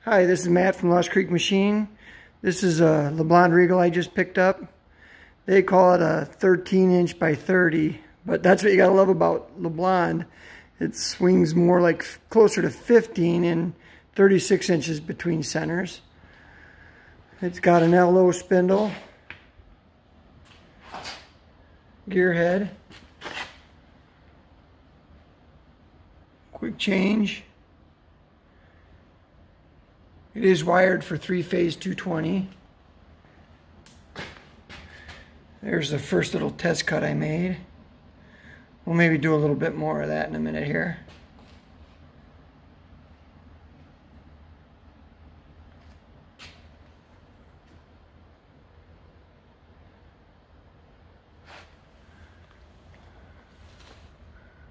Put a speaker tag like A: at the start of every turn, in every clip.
A: Hi, this is Matt from Lost Creek Machine. This is a Leblond Regal I just picked up. They call it a 13-inch by 30, but that's what you gotta love about Leblond. It swings more like closer to 15 and 36 inches between centers. It's got an LO spindle, gear head, quick change. It is wired for 3-phase 220. There's the first little test cut I made. We'll maybe do a little bit more of that in a minute here.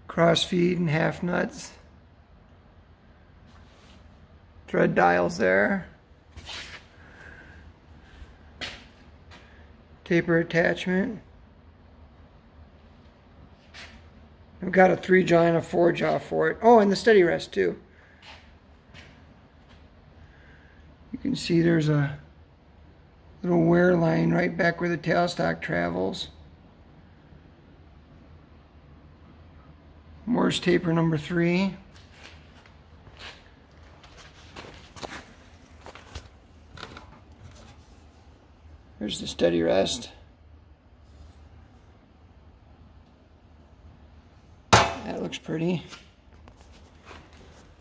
A: Cross feed and half nuts. Thread dials there. Taper attachment. I've got a 3-jaw and a 4-jaw for it. Oh, and the steady rest too. You can see there's a little wear line right back where the tailstock travels. Morse taper number 3. There's the steady rest. That looks pretty.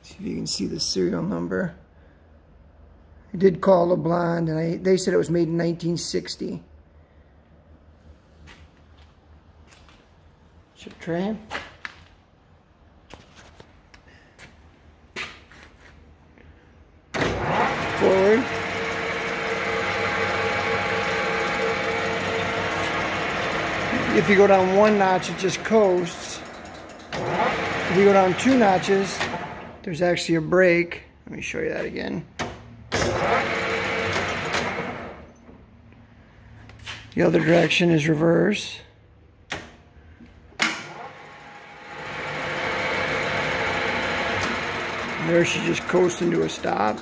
A: See if you can see the serial number. I did call Leblond and they said it was made in 1960. Chip tray. Forward. If you go down 1 notch, it just coasts. If you go down 2 notches, there's actually a brake. Let me show you that again. The other direction is reverse. And there she just coasts into a stop.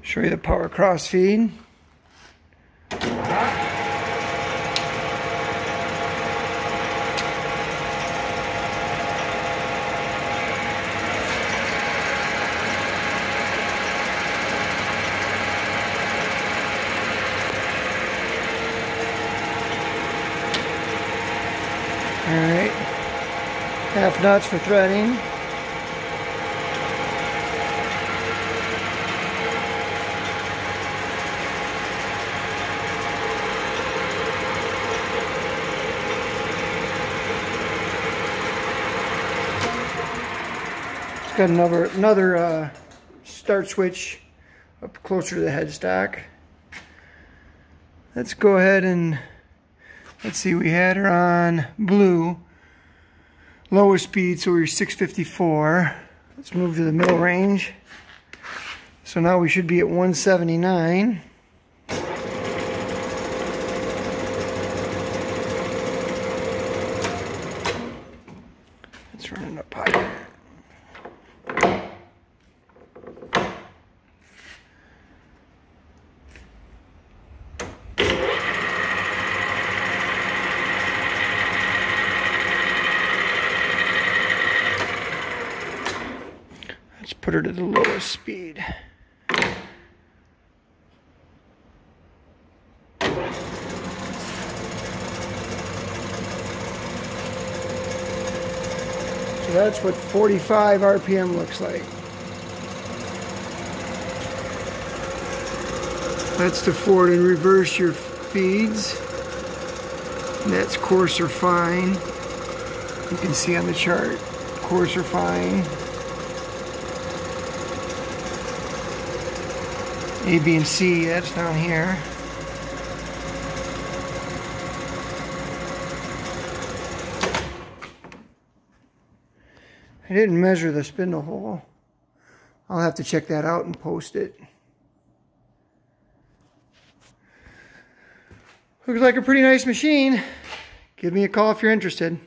A: Show you the power cross feed. Alright, half nuts for threading. It's got another start switch up closer to the headstock. Let's go ahead and let's see, we had her on blue, lowest speed, so we were 654. Let's move to the middle range. So now we should be at 179. Let's run it up higher. Let's put her to the lowest speed. So that's what 45 RPM looks like. That's to forward and reverse your feeds. And that's coarse or fine. You can see on the chart, coarse or fine. A, B, and C, that's down here. I didn't measure the spindle hole. I'll have to check that out and post it. Looks like a pretty nice machine. Give me a call if you're interested.